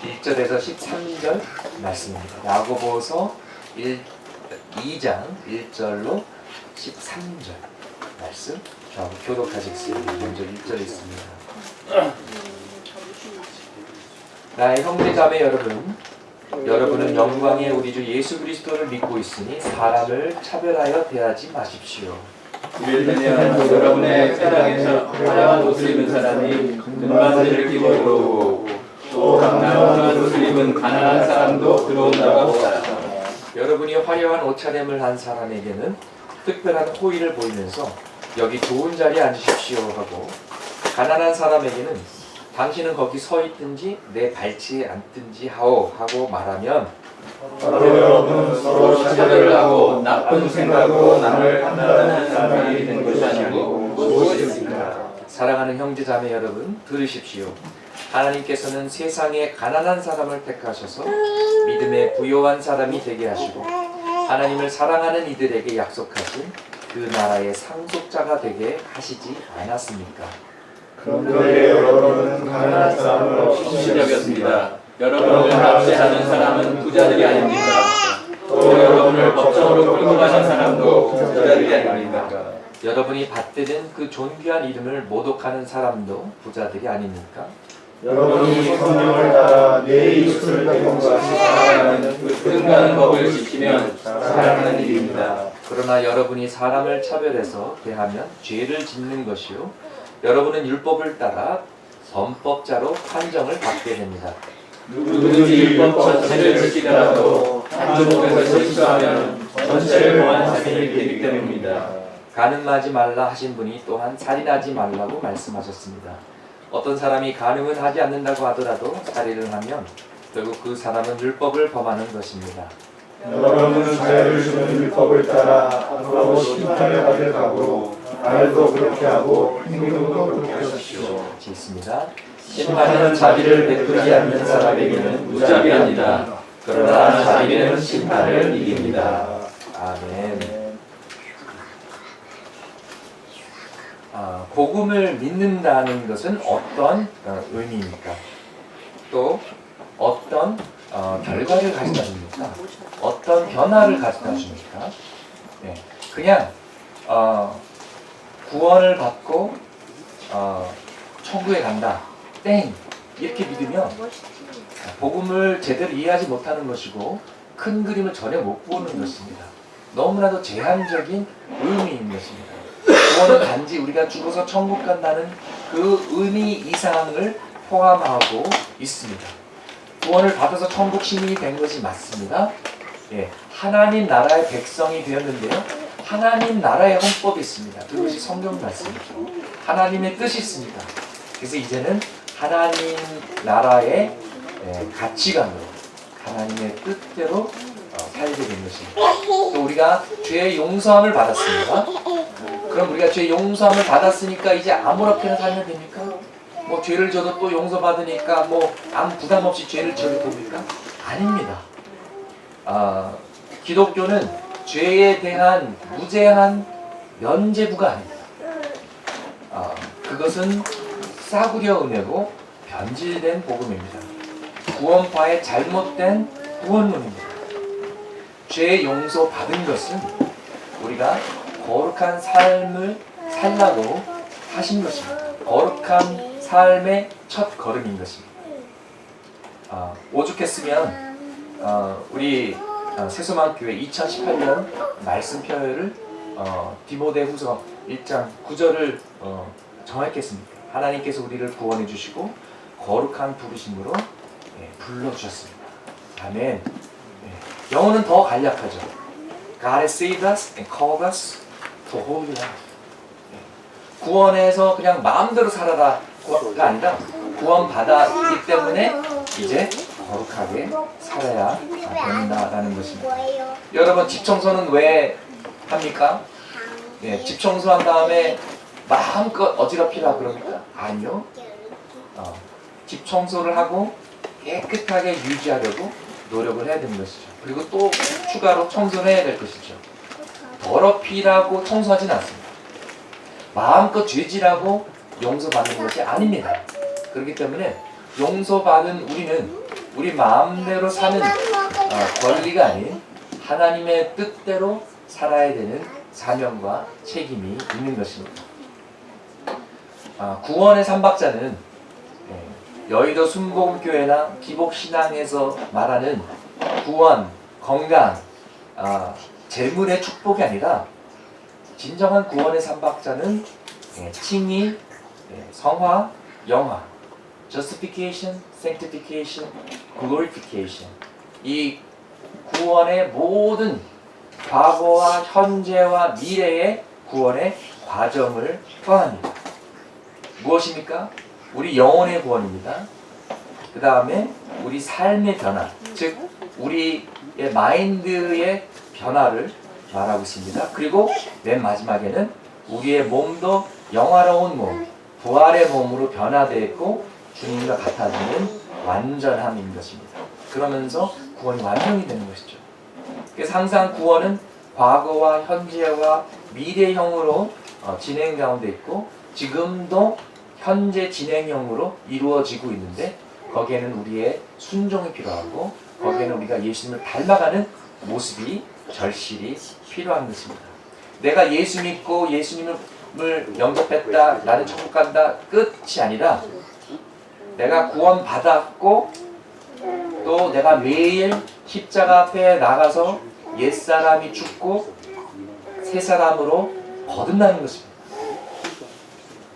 1절에서 13절 말씀입니다. 야고보서 2장 1절로 13절 말씀 저하고 교독하시겠습니다. 먼저 1절에 있습니다. 나의 형제자매 여러분, 여러분은 영광의 우리 주 예수 그리스도를 믿고 있으니 사람을 차별하여 대하지 마십시오. 이를테면 여러분의 회당에서 화려한 옷을 입은 사람이 금반지를 끼고 들어오고 또 가난한 옷을 입은 가난한 사람도 들어온다고 하라. 여러분이 화려한 옷차림을 한 사람에게는 특별한 호의를 보이면서 여기 좋은 자리에 앉으십시오 하고, 가난한 사람에게는 당신은 거기 서 있든지 내 발치에 앉든지 하오 하고 말하면 바로 여러분은 서로 차별을 하고 나쁜 생각으로 남을 판단하는 사람이 된 것이 아니고 무엇입니까? 사랑하는 형제자매 여러분, 들으십시오. 하나님께서는 세상에 가난한 사람을 택하셔서 믿음에 부요한 사람이 되게 하시고 하나님을 사랑하는 이들에게 약속하신 그 나라의 상속자가 되게 하시지 않았습니까? 그런데 여러분은 가난한 사람을 없이 여겼습니다. 여러분을 압제하는 사람은 부자들이 아닙니까? 또 여러분을 법정으로 끌고 가는 사람도 부자들이 아닙니까? 여러분이 받드는 그 존귀한 이름을 모독하는 사람도 부자들이 아닙니까? 여러분이 성령을 따라 내 이웃을 배경과 사랑하는 그 끝나는 법을 지키면 사랑하는 일입니다. 그러나 여러분이 사람을 차별해서 대하면 죄를 짓는 것이요, 여러분은 율법을 따라 범법자로 판정을 받게 됩니다. 누구든지 율법 전체를 지키더라도 한 조목에서 실수하면 전체를 범한 자신이 되기 때문입니다. 간음하지 말라 하신 분이 또한 살인하지 말라고 말씀하셨습니다. 어떤 사람이 간음은 하지 않는다고 하더라도 살인을 하면 결국 그 사람은 율법을 범하는 것입니다. 여러분은 자유를 주는 율법을 따라 앞으로 심판을 받을 각오로 말도 그렇게 하고 행동도 그렇게 하십시오. 있습니다. 심판은 자비를 베풀지 않는 사람에게는 무자비합니다. 그러나 자비는 심판을 이깁니다. 아멘. 복음을 믿는다는 것은 어떤 의미입니까? 또 어떤 결과를 가져다 줍니까? 어떤 변화를 가져다 줍니까? 네, 그냥 구원을 받고 천국에 간다, 땡, 이렇게 믿으면 복음을 제대로 이해하지 못하는 것이고 큰 그림을 전혀 못 보는 것입니다. 너무나도 제한적인 의미인 것입니다. 구원은 단지 우리가 죽어서 천국 간다는 그 의미 이상을 포함하고 있습니다. 구원을 받아서 천국 시민이 된 것이 맞습니다. 예, 하나님 나라의 백성이 되었는데요, 하나님 나라의 헌법이 있습니다. 그것이 성경 말씀이죠. 하나님의 뜻이 있습니다. 그래서 이제는 하나님 나라의 가치관으로 하나님의 뜻대로 살게 된 것입니다. 또 우리가 죄의 용서함을 받았습니다. 그럼 우리가 죄의 용서함을 받았으니까 이제 아무렇게나 살면 됩니까? 뭐 죄를 져도 또 용서받으니까 뭐 아무 부담 없이 죄를 져도 됩니까? 아닙니다. 기독교는 죄에 대한 무제한 면죄부가 아닙니다. 그것은 싸구려 은혜고 변질된 복음입니다. 구원파의 잘못된 구원론입니다. 죄 용서 받은 것은 우리가 거룩한 삶을 살라고 하신 것입니다. 거룩한 삶의 첫 걸음인 것입니다. 오죽했으면 우리 세수만교회 2018년 말씀표를 디모데후서 1장 9절을 정했겠습니까? 하나님께서 우리를 구원해 주시고 거룩한 부르심으로 불러주셨습니다. 아멘. 영어는 더 간략하죠. God has saved us and called us to holy life. 구원해서 그냥 마음대로 살아라가 아니라 구원받았기 때문에 이제 거룩하게 살아야 된다라는 것입니다. 여러분, 집 청소는 왜 합니까? 집 청소한 다음에 마음껏 어지럽히라 그럽니까? 아니요. 집 청소를 하고 깨끗하게 유지하려고 노력을 해야 되는 것이죠. 그리고 또 추가로 청소를 해야 될 것이죠. 더럽히라고 청소하진 않습니다. 마음껏 죄질하고 용서받는 것이 아닙니다. 그렇기 때문에 용서받은 우리는 우리 마음대로 사는 권리가 아닌 하나님의 뜻대로 살아야 되는 사명과 책임이 있는 것입니다. 구원의 삼박자는 여의도 순복음교회나 기복신앙에서 말하는 구원, 건강, 재물의 축복이 아니라 진정한 구원의 삼박자는 칭의, 성화, 영화, justification, sanctification, glorification. 이 구원의 모든 과거와 현재와 미래의 구원의 과정을 포함합니다. 무엇입니까? 우리 영혼의 구원입니다. 그 다음에 우리 삶의 변화, 즉 우리의 마인드의 변화를 말하고 있습니다. 그리고 맨 마지막에는 우리의 몸도 영화로운 몸, 부활의 몸으로 변화되었고 주님과 같아지는 완전함인 것입니다. 그러면서 구원이 완성이 되는 것이죠. 그래서 항상 구원은 과거와 현재와 미래형으로 진행 가운데 있고 지금도 현재 진행형으로 이루어지고 있는데 거기에는 우리의 순종이 필요하고 거기에는 우리가 예수님을 닮아가는 모습이 절실히 필요한 것입니다. 내가 예수 믿고 예수님을 영접했다, 나는 천국 간다 끝이 아니라 내가 구원 받았고 또 내가 매일 십자가 앞에 나가서 옛사람이 죽고 새 사람으로 거듭나는 것입니다.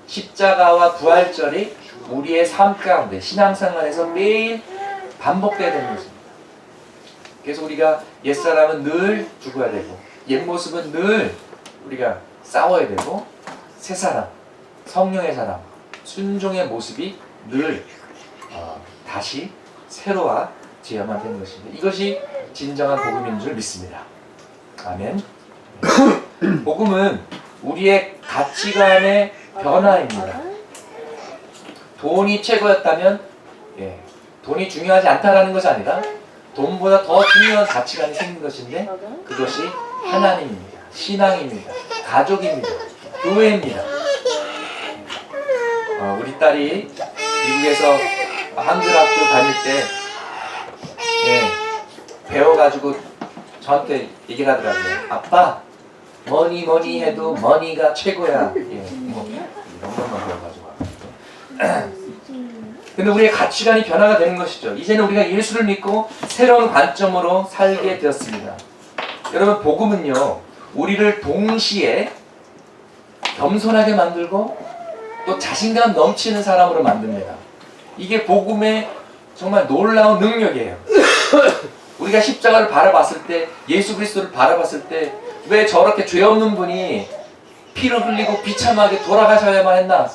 십자가와 부활절이 우리의 삶 가운데 신앙생활에서 매일 반복돼야 되는 것입니다. 그래서 우리가 옛사람은 늘 죽어야 되고 옛모습은 늘 우리가 싸워야 되고 새사람, 성령의 사람, 순종의 모습이 늘 다시 새로워져야만 되는 것입니다. 이것이 진정한 복음인 줄 믿습니다. 아멘. 복음은 우리의 가치관의 변화입니다. 돈이 최고였다면 돈이 중요하지 않다라는 것이 아니라 돈보다 더 중요한 가치관이 생긴 것인데 그것이 하나님입니다. 신앙입니다. 가족입니다. 교회입니다. 우리 딸이 미국에서 한글 학교 다닐 때 배워가지고 저한테 얘기를 하더라고요. 아빠, 뭐니 해도 머니가 최고야. 뭐 이런 것만 배워가지고. 근데 우리의 가치관이 변화가 되는 것이죠. 이제는 우리가 예수를 믿고 새로운 관점으로 살게 되었습니다. 여러분, 복음은요, 우리를 동시에 겸손하게 만들고 또 자신감 넘치는 사람으로 만듭니다. 이게 복음의 정말 놀라운 능력이에요. 우리가 십자가를 바라봤을 때, 예수 그리스도를 바라봤을 때 왜 저렇게 죄 없는 분이 피를 흘리고 비참하게 돌아가셔야만 했나?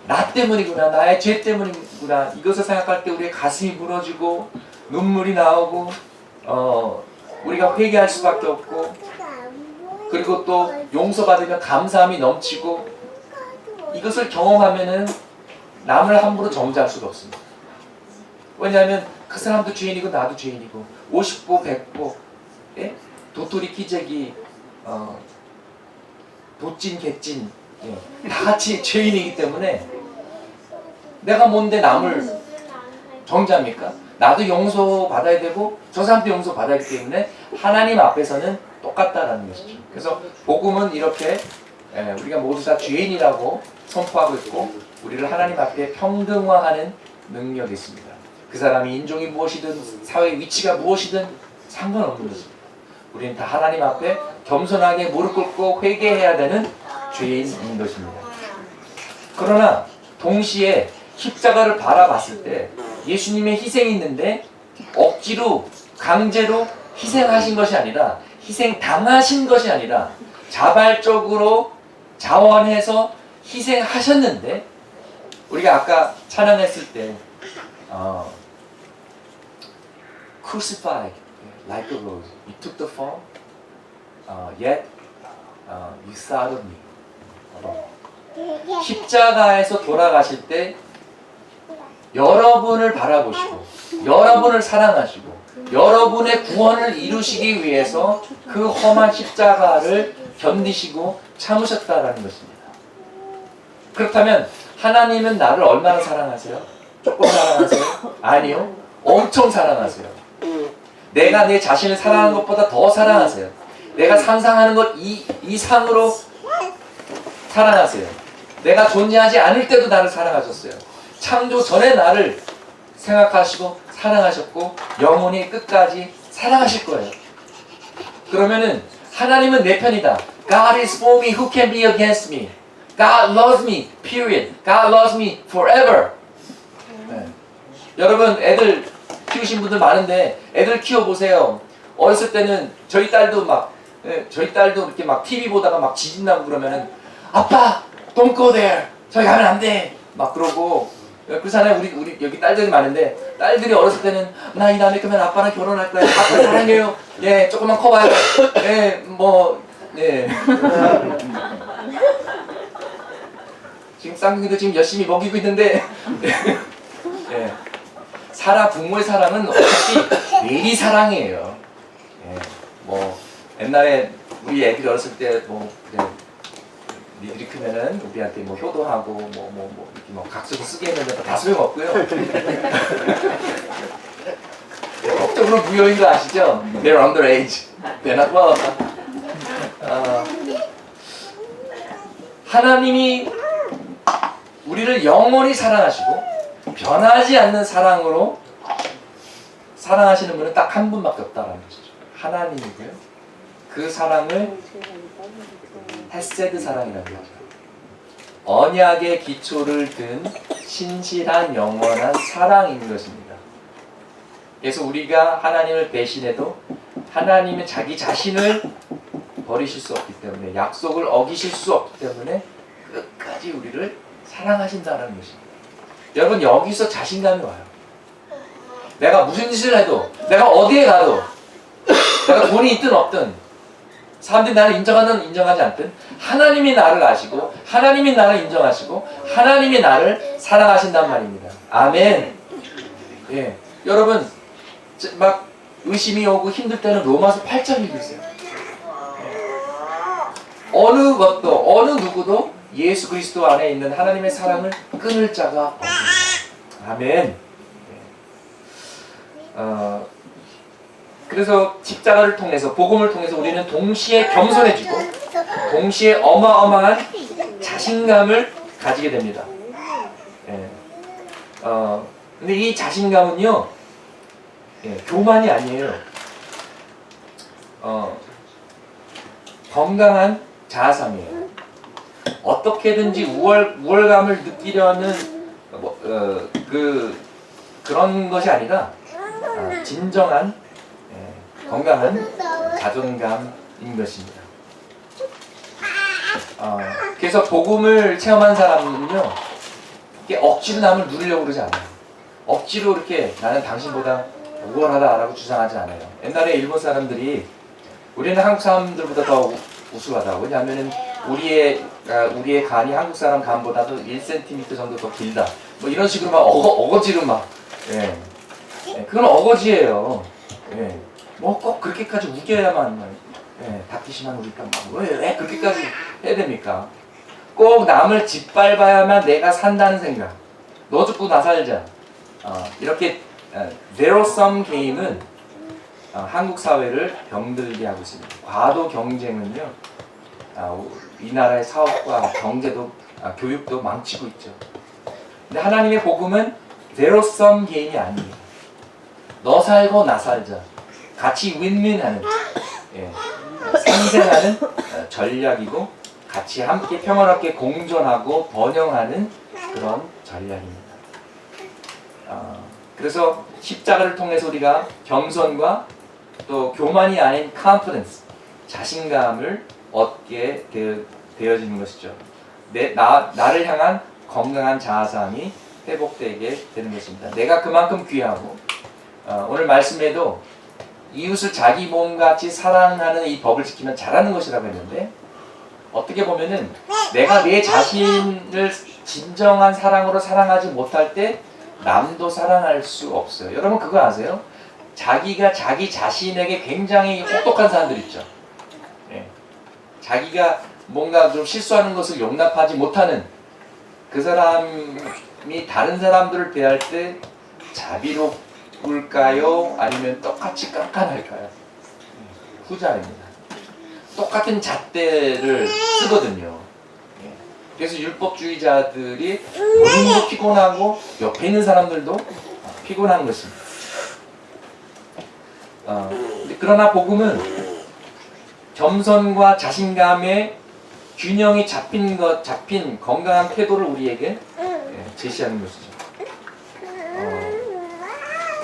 나 때문이구나, 나의 죄 때문이구나. 이것을 생각할 때 우리의 가슴이 부러지고 눈물이 나오고 우리가 회개할 수밖에 없고 그리고 또 용서받으면 감사함이 넘치고 이것을 경험하면은 남을 함부로 정죄할 수가 없습니다. 왜냐하면 그 사람도 죄인이고 나도 죄인이고 50보 100보 도토리 키재기 도찐 개찐 다 같이 죄인이기 때문에 내가 뭔데 남을 정죄합니까? 나도 용서받아야 되고 저 사람도 용서받아야 하기 때문에 하나님 앞에서는 똑같다라는 것이죠. 그래서 복음은 이렇게 우리가 모두 다 죄인이라고 선포하고 있고 우리를 하나님 앞에 평등화하는 능력이 있습니다. 그 사람이 인종이 무엇이든 사회 위치가 무엇이든 상관없는 것입니다. 우리는 다 하나님 앞에 겸손하게 무릎 꿇고 회개해야 되는 죄인인 것입니다. 그러나 동시에 십자가를 바라봤을 때 예수님의 희생이 있는데 억지로 강제로 희생하신 것이 아니라 희생당하신 것이 아니라 자발적으로 자원해서 희생하셨는데 우리가 아까 찬양했을 때 crucified like a rose. You took the fall, yet you thought of me. 십자가에서 돌아가실 때 여러분을 바라보시고 여러분을 사랑하시고 여러분의 구원을 이루시기 위해서 그 험한 십자가를 견디시고 참으셨다라는 것입니다. 그렇다면 하나님은 나를 얼마나 사랑하세요? 조금 사랑하세요? 아니요. 엄청 사랑하세요. 내가 내 자신을 사랑하는 것보다 더 사랑하세요. 내가 상상하는 것 이상으로 사랑하세요. 내가 존재하지 않을 때도 나를 사랑하셨어요. 창조 전에 나를 생각하시고 사랑하셨고 영원히 끝까지 사랑하실 거예요. 그러면은 하나님은 내 편이다. God is for me. Who can be against me? God loves me. Period. God loves me forever. 네. 여러분 애들 키우신 분들 많은데 애들 키워보세요. 어렸을 때는 저희 딸도 이렇게 막 TV 보다가 막 지진나고 그러면은 아빠 don't go there. 저기 가면 안 돼. 막 그러고 그렇잖아요. 우리 여기 딸들이 많은데 딸들이 어렸을 때는 나 이 다음에 크면 아빠랑 결혼할 거야. 아빠 사랑해요. 예, 조금만 커봐요. 예, 예. 지금 쌍둥이도 지금 열심히 먹이고 있는데 예. 부모의 사랑은 어차피 내리 사랑이에요. 예. 옛날에 우리 애들이 어렸을 때 그래. 니들이 크면은 우리한테 효도하고 이렇게 각서도 쓰게 했는데 다 소용없고요. 법적으로 무효인 거 아시죠? They're underage. They're not well. 하나님이 우리를 영원히 사랑하시고 변하지 않는 사랑으로 사랑하시는 분은 딱 한 분밖에 없다라는 것이죠. 하나님이고요. 그 사랑을 헤세드 사랑이라고 하죠. 언약의 기초를 든 신실한 영원한 사랑인 것입니다. 그래서 우리가 하나님을 배신해도 하나님은 자기 자신을 버리실 수 없기 때문에 약속을 어기실 수 없기 때문에 끝까지 우리를 사랑하신다는 것입니다. 여러분 여기서 자신감이 와요. 내가 무슨 짓을 해도 내가 어디에 가도 내가 돈이 있든 없든 사람들이 나를 인정하든 인정하지 않든 하나님이 나를 아시고 하나님이 나를 인정하시고 하나님이 나를 사랑하신단 말입니다. 아멘. 예, 여러분 막 의심이 오고 힘들 때는 로마서 8장 읽으세요. 어느 것도 어느 누구도 예수 그리스도 안에 있는 하나님의 사랑을 끊을 자가 없습니다. 아멘. 그래서 십자가를 통해서 복음을 통해서 우리는 동시에 겸손해지고 동시에 어마어마한 자신감을 가지게 됩니다. 예. 근데 이 자신감은요, 교만이 아니에요. 건강한 자아상이에요. 어떻게든지 우월감을 느끼려는 그런 것이 아니라 진정한 건강한 자존감인 것입니다. 그래서 복음을 체험한 사람은요, 억지로 남을 누리려고 그러지 않아요. 억지로 이렇게 나는 당신보다 우월하다라고 주장하지 않아요. 옛날에 일본 사람들이 우리는 한국 사람들보다 더 우수하다. 왜냐하면은 우리의 간이 한국 사람 간보다도 1cm 정도 더 길다. 이런 식으로 막 어거지로 막, 그건 어거지예요. 꼭 그렇게까지 우겨야만, 닥치시만 우리가 왜 그렇게까지 해야 됩니까? 꼭 남을 짓밟아야만 내가 산다는 생각. 너 죽고 나 살자. 이렇게 제로섬 게임은 한국 사회를 병들게 하고 있습니다. 과도 경쟁은요, 이 나라의 사업과 경제도 교육도 망치고 있죠. 근데 하나님의 복음은 제로섬 게임이 아닙니다. 너 살고 나 살자. 같이 윈윈하는, 상생하는 전략이고 같이 함께 평화롭게 공존하고 번영하는 그런 전략입니다. 그래서 십자가를 통해서 우리가 겸손과 또 교만이 아닌 confidence, 자신감을 얻게 되어지는 것이죠. 나를 향한 건강한 자아상이 회복되게 되는 것입니다. 내가 그만큼 귀하고, 오늘 말씀에도 이웃을 자기 몸같이 사랑하는 이 법을 지키면 잘하는 것이라고 했는데, 어떻게 보면은 내가 내 자신을 진정한 사랑으로 사랑하지 못할 때 남도 사랑할 수 없어요. 여러분 그거 아세요? 자기가 자기 자신에게 굉장히 혹독한 사람들 있죠. 자기가 뭔가 좀 실수하는 것을 용납하지 못하는 그 사람이 사람이 다른 사람들을 대할 때 자비로울까요? 아니면 똑같이 깐깐할까요? 후자입니다. 똑같은 잣대를 쓰거든요. 그래서 율법주의자들이 본인도 피곤하고 옆에 있는 사람들도 피곤한 것입니다. 그러나 복음은 겸손과 자신감의 균형이 잡힌 건강한 태도를 우리에게 제시하는 것이죠.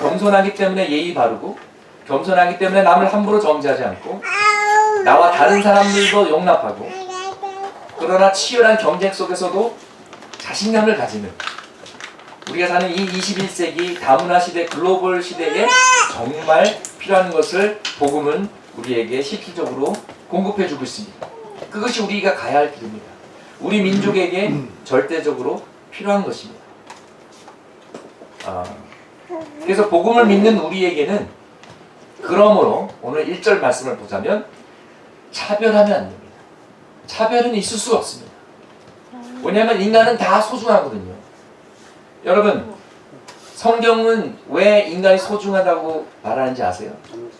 겸손하기 때문에 예의 바르고, 겸손하기 때문에 남을 함부로 정죄하지 않고, 나와 다른 사람들도 용납하고, 그러나 치열한 경쟁 속에서도 자신감을 가지는, 우리가 사는 이 21세기 다문화 시대, 글로벌 시대에 정말 필요한 것을 복음은 우리에게 실질적으로 공급해주고 있습니다. 그것이 우리가 가야 할 길입니다. 우리 민족에게 절대적으로 필요한 것입니다. 그래서 복음을 믿는 우리에게는 그러므로 오늘 1절 말씀을 보자면 차별하면 안 됩니다. 차별은 있을 수가 없습니다. 왜냐하면 인간은 다 소중하거든요. 여러분, 성경은 왜 인간이 소중하다고 말하는지 아세요?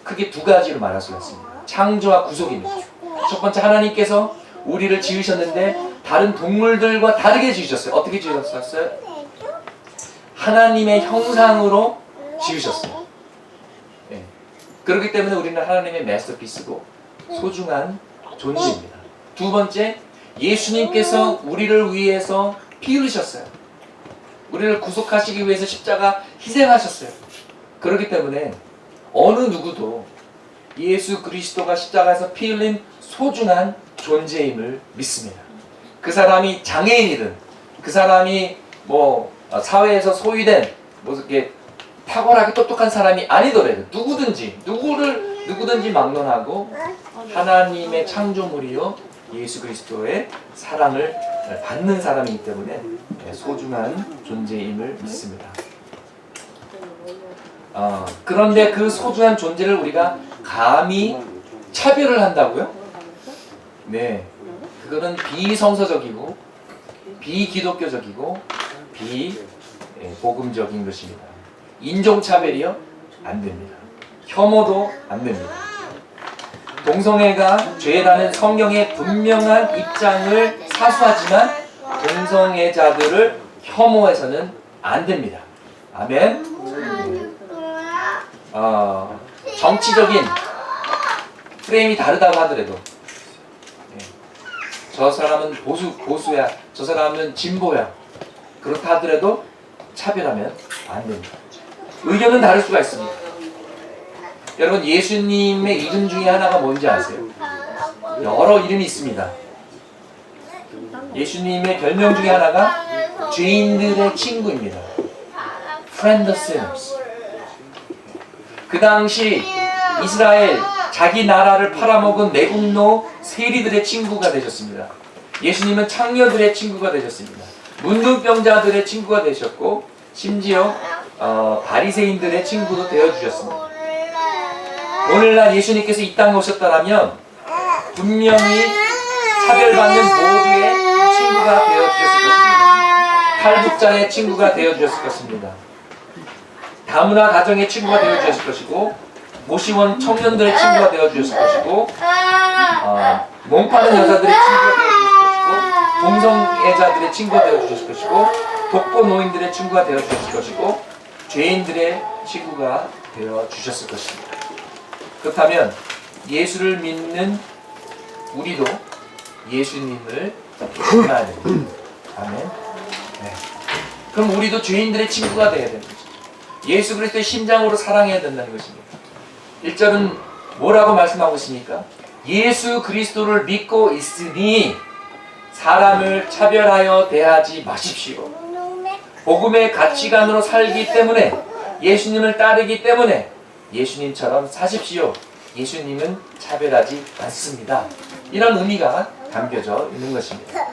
크게 두 가지로 말할 수가 있습니다. 창조와 구속입니다. 첫 번째, 하나님께서 우리를 지으셨는데 다른 동물들과 다르게 지으셨어요. 어떻게 지으셨어요? 하나님의 형상으로 지으셨어요. 그렇기 때문에 우리는 하나님의 마스터피스고 소중한 존재입니다. 두 번째, 예수님께서 우리를 위해서 피 흘리셨어요. 우리를 구속하시기 위해서 십자가 희생하셨어요. 그렇기 때문에 어느 누구도 예수 그리스도가 십자가에서 피 흘린 소중한 존재임을 믿습니다. 그 사람이 장애인이든, 그 사람이 사회에서 소외된 이렇게 탁월하게 똑똑한 사람이 아니더라도 누구든지 막론하고 하나님의 창조물이요 예수 그리스도의 사랑을 받는 사람이기 때문에 소중한 존재임을 믿습니다. 그런데 그 소중한 존재를 우리가 감히 차별을 한다고요? 네, 그거는 비성서적이고 비기독교적이고 비복음적인 것입니다. 인종차별이요? 안 됩니다. 혐오도 안 됩니다. 동성애가 죄라는 성경의 분명한 입장을 사수하지만 동성애자들을 혐오해서는 안 됩니다. 아멘. 정치적인 프레임이 다르다고 하더라도 저 사람은 보수야, 저 사람은 진보야, 그렇다 하더라도 차별하면 안 됩니다. 의견은 다를 수가 있습니다. 여러분, 예수님의 이름 중에 하나가 뭔지 아세요? 여러 이름이 있습니다. 예수님의 별명 중에 하나가 죄인들의 친구입니다. Friend of sinners. 그 당시 이스라엘 자기 나라를 팔아먹은 내국노 세리들의 친구가 되셨습니다. 예수님은 창녀들의 친구가 되셨습니다. 문둥병자들의 친구가 되셨고 심지어 바리새인들의 친구도 되어주셨습니다. 오늘날 예수님께서 이 땅에 오셨다면 분명히 차별받는 모두의 친구가 되어주셨을 것입니다. 탈북자의 친구가 되어주셨을 것입니다. 다문화 가정의 친구가 되어주셨을 것이고, 모시원 청년들의 친구가 되어주셨을 것이고, 몸 파는 여자들의 친구가 되어주셨을 것이고, 동성애자들의 친구가 되어주셨을 것이고, 독거 노인들의 친구가 되어주셨을 것이고, 죄인들의 친구가 되어주셨을 것입니다. 그렇다면 예수를 믿는 우리도 예수님을 만나야 됩니다. 아멘. 네. 그럼 우리도 죄인들의 친구가 되어야 됩니다. 예수 그리스도의 심장으로 사랑해야 된다는 것입니다. 1절은 뭐라고 말씀하고 있습니까? 예수 그리스도를 믿고 있으니 사람을 차별하여 대하지 마십시오. 복음의 가치관으로 살기 때문에, 예수님을 따르기 때문에 예수님처럼 사십시오. 예수님은 차별하지 않습니다. 이런 의미가 담겨져 있는 것입니다.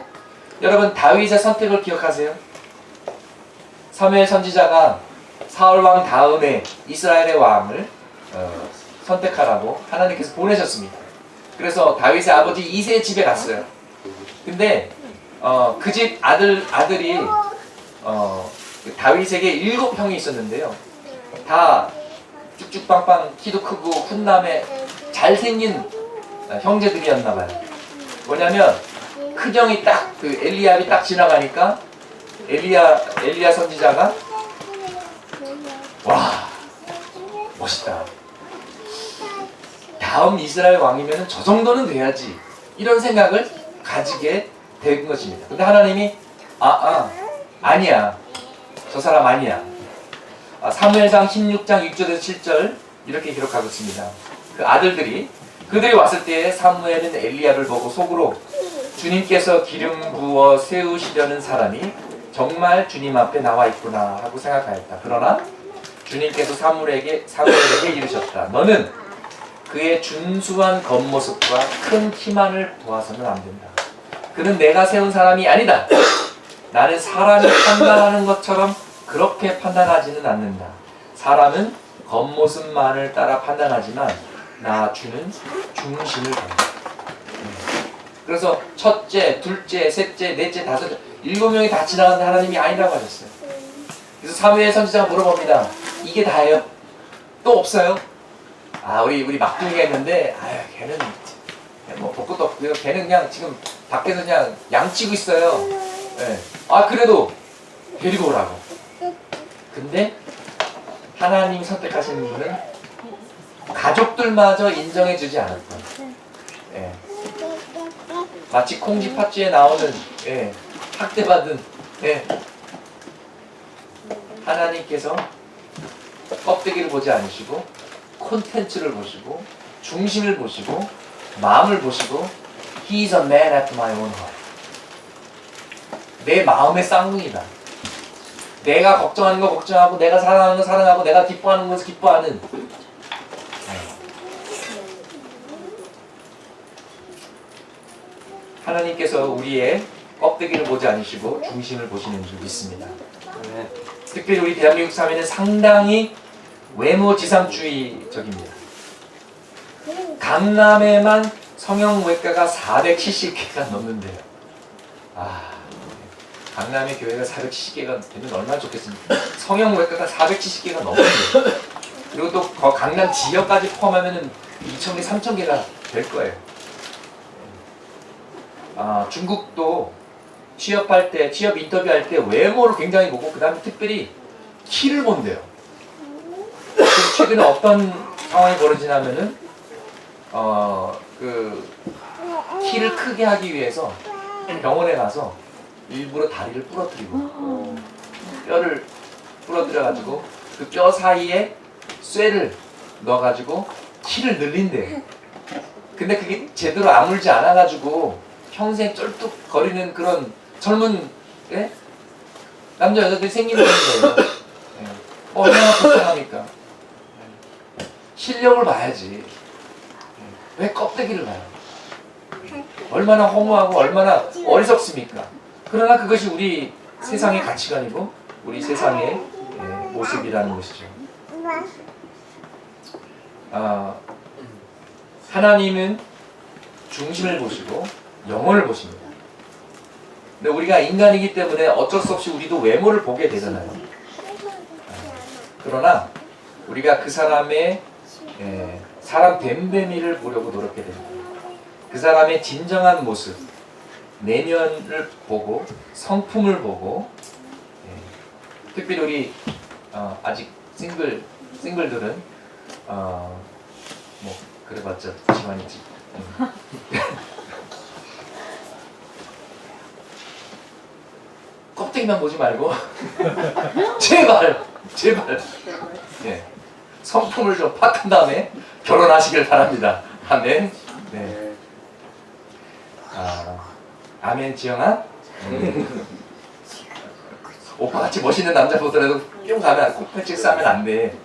여러분, 다윗의 선택을 기억하세요? 사무엘 선지자가 사울 왕 다음에 이스라엘의 왕을 선택하라고 하나님께서 보내셨습니다. 그래서 다윗의 아버지 이새의 집에 갔어요. 근데 그 집 아들이 다윗에게 7형이 있었는데요. 다 쭉쭉빵빵 키도 크고 훈남에 잘생긴 형제들이었나 봐요. 뭐냐면 큰형이 딱 그 엘리압이 딱 지나가니까 엘리야 선지자가 와 멋있다. 다음 이스라엘 왕이면 저 정도는 돼야지. 이런 생각을 가지게 된 것입니다. 근데 하나님이 아니야. 저 사람 아니야. 사무엘상 16장 6절에서 7절 이렇게 기록하고 있습니다. 그 아들들이 그들이 왔을 때에 사무엘은 엘리야를 보고 속으로 주님께서 기름 부어 세우시려는 사람이 정말 주님 앞에 나와 있구나 하고 생각하였다. 그러나 주님께서 사무엘에게 이르셨다. 너는 그의 준수한 겉모습과 큰 키만을 보아서는 안 된다. 그는 내가 세운 사람이 아니다. 나는 사람이 판단하는 것처럼 그렇게 판단하지는 않는다. 사람은 겉모습만을 따라 판단하지만 나 주는 중심을 본다. 그래서 첫째, 둘째, 셋째, 넷째, 다섯째 7명이 다 지나갔는데 하나님이 아니라고 하셨어요. 그래서 사무엘 선지자가 물어봅니다. 이게 다예요? 또 없어요? 우리 막둥이가 있는데 걔는 뭐 볼 것도 없고요. 걔는 그냥 지금 밖에서 그냥 양치고 있어요. 네. 그래도 데리고 오라고. 근데 하나님이 선택하시는 분은 가족들마저 인정해주지 않았던, 마치 콩쥐 팥쥐에 나오는 학대받은 하나님께서 껍데기를 보지 않으시고 콘텐츠를 보시고 중심을 보시고 마음을 보시고 He is a man after my own heart. 내 마음의 쌍둥이다. 내가 걱정하는 거 걱정하고 내가 사랑하는 거 사랑하고 내가 기뻐하는 것을 기뻐하는. 하나님께서 우리의 껍데기를 보지 않으시고 중심을 보시는 줄 믿습니다. 특별히 우리 대한민국 사회는 상당히 외모지상주의적입니다. 강남에만 성형외과가 470개가 넘는데요. 강남의 교회가 470개가 되면 얼마나 좋겠습니까? 성형외과가 470개가 넘는데요. 그리고 또 강남 지역까지 포함하면 2,000개, 3,000개가 될 거예요. 중국도 취업 인터뷰할 때 외모를 굉장히 보고 그 다음에 특별히 키를 본대요. 그래서 최근에 어떤 상황이 벌어지냐면은 키를 크게 하기 위해서 병원에 가서 일부러 다리를 부러뜨리고 뼈를 부러뜨려가지고 그 뼈 사이에 쇠를 넣어가지고 키를 늘린대요. 근데 그게 제대로 아물지 않아가지고 평생 쩔뚝거리는 그런 젊은 남자 여자들이 생기는 거예요. 얼마나 불쌍합니까? 실력을 봐야지. 왜 껍데기를 봐요? 얼마나 허무하고 얼마나 어리석습니까? 그러나 그것이 우리 세상의 가치관이고 우리 세상의 모습이라는 것이죠. 하나님은 중심을 보시고 영혼을 보십니다. 근데 우리가 인간이기 때문에 어쩔 수 없이 우리도 외모를 보게 되잖아요. 그러나 우리가 그 사람의 사람 됨됨이를 보려고 노력해야 됩니다. 그 사람의 진정한 모습, 내면을 보고 성품을 보고 특별히 우리 아직 싱글들은 뭐 그래봤자 지만이지. 껍데기만 보지 말고 제발 성품을 좀 파악한 다음에 결혼하시길 바랍니다. 아멘. 네. 아멘 지영아. 오빠 같이 멋있는 남자 보더라도 뿅 가면 콩팥집 싸면 안 돼.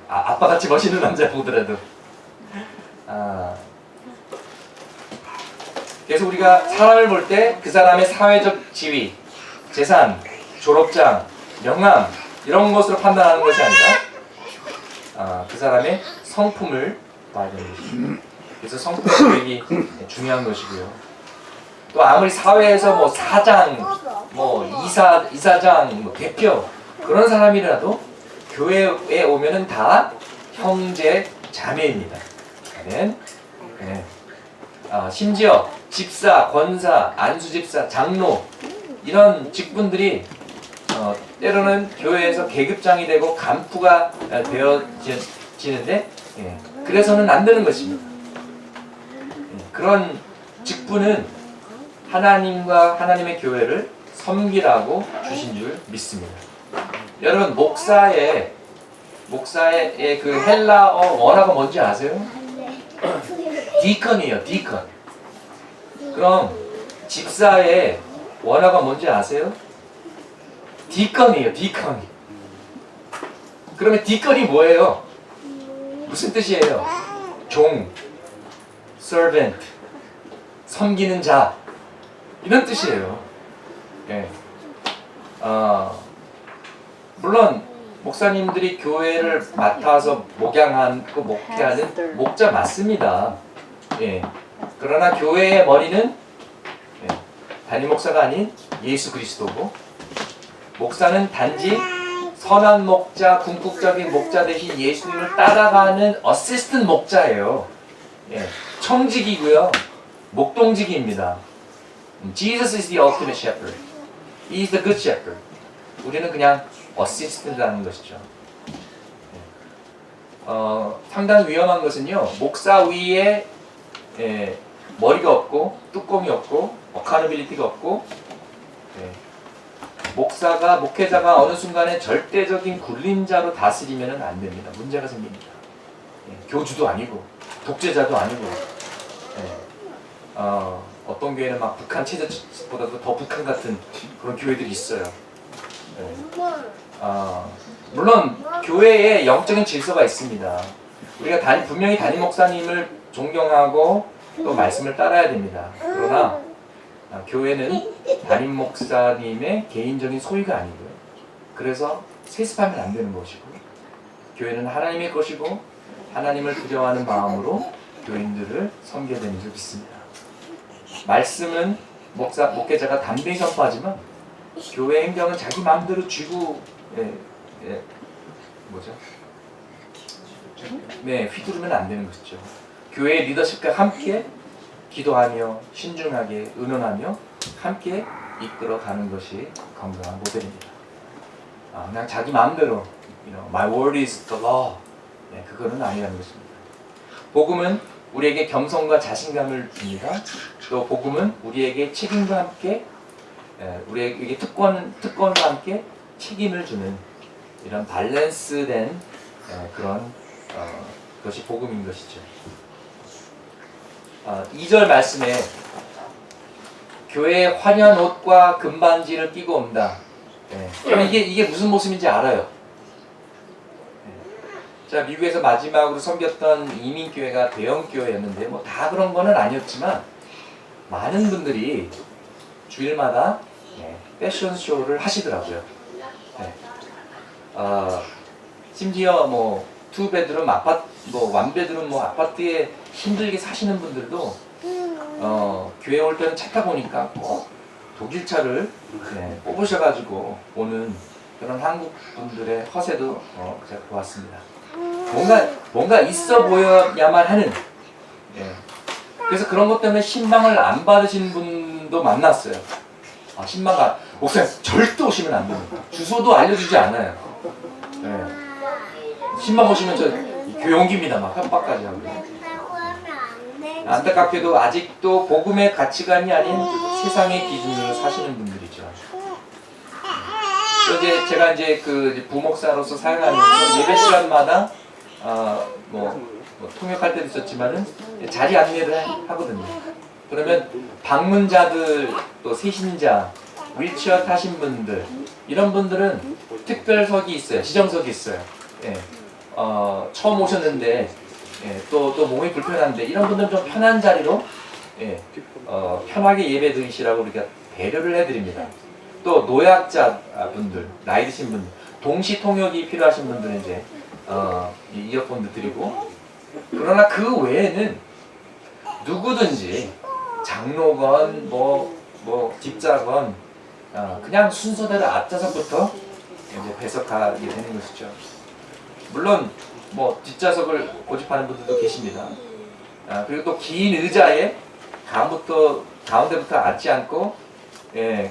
아빠 같이 멋있는 남자 보더라도. 그래서 우리가 사람을 볼 때 그 사람의 사회적 지위, 재산, 졸업장, 명함 이런 것으로 판단하는 것이 아니라 그 사람의 성품을 봐야 되는 것이죠. 그래서 성품 고백이 중요한 것이고요. 또 아무리 사회에서 뭐 사장, 뭐 이사장, 뭐 대표 그런 사람이라도 교회에 오면은 다 형제 자매입니다. 네. 심지어 집사, 권사, 안수집사, 장로 이런 직분들이 때로는 교회에서 계급장이 되고 간부가 되어지는데 그래서는 안 되는 것입니다. 그런 직분은 하나님과 하나님의 교회를 섬기라고 주신 줄 믿습니다. 여러분 목사의 그 헬라어 원어가 뭔지 아세요? 디컨이에요. 디컨. 그럼 집사의 원어가 뭔지 아세요? 디컨이에요. 디컨. 그러면 디컨이 뭐예요? 무슨 뜻이에요? 종, servant, 섬기는 자 이런 뜻이에요. 예. 물론 목사님들이 교회를 맡아서 목양하고 목회하는 목자 맞습니다. 예. 그러나 교회의 머리는 담임 목사가 아닌 예수 그리스도고 목사는 단지 선한 목자, 궁극적인 목자 대신 예수님을 따라가는 어시스턴트 목자예요. 예. 청직이고요. 목동직입니다. Jesus is the ultimate shepherd. He is the good shepherd. 우리는 그냥 어시스턴트라는 것이죠. 상당히 위험한 것은요. 목사 위에 머리가 없고 뚜껑이 없고 어카우너빌리티가 없고 목회자가 어느 순간에 절대적인 군림자로 다스리면 안 됩니다. 문제가 생깁니다. 교주도 아니고 독재자도 아니고 어떤 교회는 막 북한 체제보다도 더 북한 같은 그런 교회들이 있어요. 물론 교회에 영적인 질서가 있습니다. 우리가 분명히 담임 목사님을 존경하고 또 말씀을 따라야 됩니다. 그러나 교회는 담임 목사님의 개인적인 소유가 아니고요. 그래서 세습하면 안 되는 것이고 교회는 하나님의 것이고 하나님을 두려워하는 마음으로 교인들을 섬겨야 되는 줄 믿습니다. 말씀은 목회자가 담대히 선포하지만 교회 행정은 자기 마음대로 쥐고 휘두르면 안 되는 것이죠. 교회의 리더십과 함께 기도하며 신중하게 의논하며 함께 이끌어가는 것이 건강한 모델입니다. 그냥 자기 마음대로 My word is the law 그거는 아니라는 것입니다. 복음은 우리에게 겸손과 자신감을 줍니다. 또 복음은 우리에게 책임과 함께 우리에게 특권과 함께 책임을 주는 이런 밸런스된 그런 것이 복음인 것이죠. 2절 말씀에 교회에 화려한 옷과 금반지를 끼고 온다. 그럼 이게 무슨 모습인지 알아요. 자, 미국에서 마지막으로 섬겼던 이민교회가 대형교회였는데 뭐 다 그런 거는 아니었지만 많은 분들이 주일마다 패션쇼를 하시더라고요. 심지어 뭐 투베드룸 아파트, 원베드룸 아파트에 힘들게 사시는 분들도 교회 올 때는 차 타고 오니까 꼭 독일차를 뽑으셔가지고 오는 그런 한국 분들의 허세도 제가 보았습니다. 뭔가 있어 보여야만 하는. 그래서 그런 것 때문에 신방을 안 받으신 분도 만났어요. 신방가 목사님 절대 오시면 안 됩니다. 주소도 알려주지 않아요. 신방 오시면 저 교회 옮깁니다. 막 협박까지 하고. 안타깝게도 아직도 복음의 가치관이 아닌 세상의 기준으로 사시는 분들이죠. 또 제가 그 부목사로서 사용하면서 예배 시간마다 통역할 때도 있었지만은 자리 안내를 하거든요. 그러면 방문자들 또 세신자, 휠체어 타신 분들 이런 분들은 특별석이 있어요. 지정석이 있어요. 처음 오셨는데 또 몸이 불편한데 이런 분들은 좀 편한 자리로 편하게 예배 드리시라고 우리가 배려를 해드립니다. 또 노약자 분들, 나이 드신 분들, 동시 통역이 필요하신 분들은 이제 이어폰도 드리고, 그러나 그 외에는 누구든지 장로건 뭐 집사건 그냥 순서대로 앞좌석부터 이제 배석하게 되는 것이죠. 물론 뭐 뒷좌석을 고집하는 분들도 계십니다. 그리고 또 긴 의자에 가운데부터 앉지 않고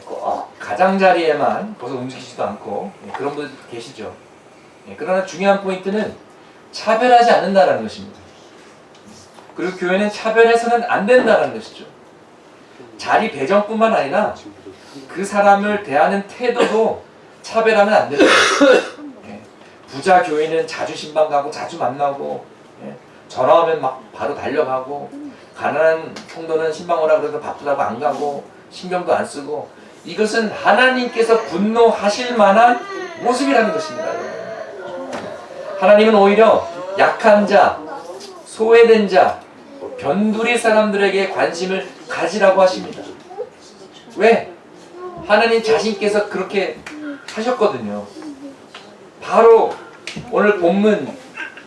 꼭 가장자리에만 거기서 움직이지도 않고 그런 분들 계시죠. 그러나 중요한 포인트는 차별하지 않는다라는 것입니다. 그리고 교회는 차별해서는 안 된다는 것이죠. 자리 배정뿐만 아니라 그 사람을 대하는 태도도 차별하면 안 된다. 부자 교인은 자주 신방 가고 자주 만나고 전화 오면 막 바로 달려가고, 가난한 성도는 신방 오라 그래도 바쁘다고 안 가고 신경도 안 쓰고, 이것은 하나님께서 분노하실 만한 모습이라는 것입니다. 하나님은 오히려 약한 자, 소외된 자, 변두리 사람들에게 관심을 가지라고 하십니다. 왜? 하나님 자신께서 그렇게 하셨거든요. 바로 오늘 본문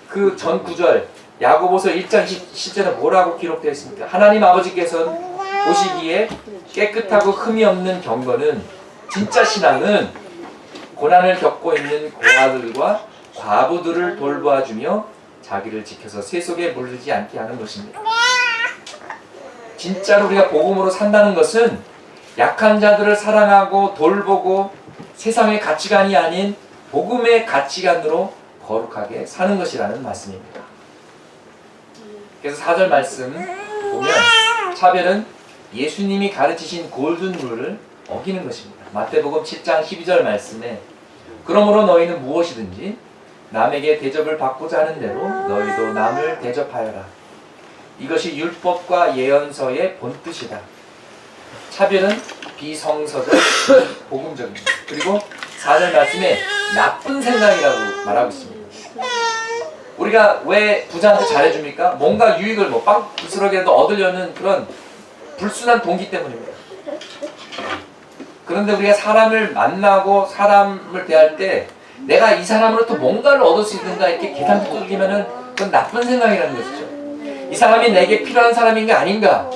그 전 구절 야고보서 1장 10절에 뭐라고 기록되어 있습니까? 하나님 아버지께서는 보시기에 깨끗하고 흠이 없는 경건은, 진짜 신앙은 고난을 겪고 있는 고아들과 과부들을 돌보아주며 자기를 지켜서 세속에 물들지 않게 하는 것입니다. 진짜로 우리가 복음으로 산다는 것은 약한 자들을 사랑하고 돌보고 세상의 가치관이 아닌 복음의 가치관으로 거룩하게 사는 것이라는 말씀입니다. 그래서 4절 말씀 보면 차별은 예수님이 가르치신 골든룰을 어기는 것입니다. 마태복음 7장 12절 말씀에 그러므로 너희는 무엇이든지 남에게 대접을 받고자 하는 대로 너희도 남을 대접하여라. 이것이 율법과 예언서의 본뜻이다. 차별은 비성서적, 복음적입니다. 그리고 4절 말씀에 나쁜 생각이라고 말하고 있습니다. 우리가 왜 부자한테 잘해줍니까? 뭔가 유익을 빵 부스러기라도 얻으려는 그런 불순한 동기 때문입니다. 그런데 우리가 사람을 만나고 사람을 대할 때 내가 이 사람으로부터 뭔가를 얻을 수 있는가 이렇게 계산을 뚫기면은 그건 나쁜 생각이라는 것이죠. 이 사람이 내게 필요한 사람인가 아닌가?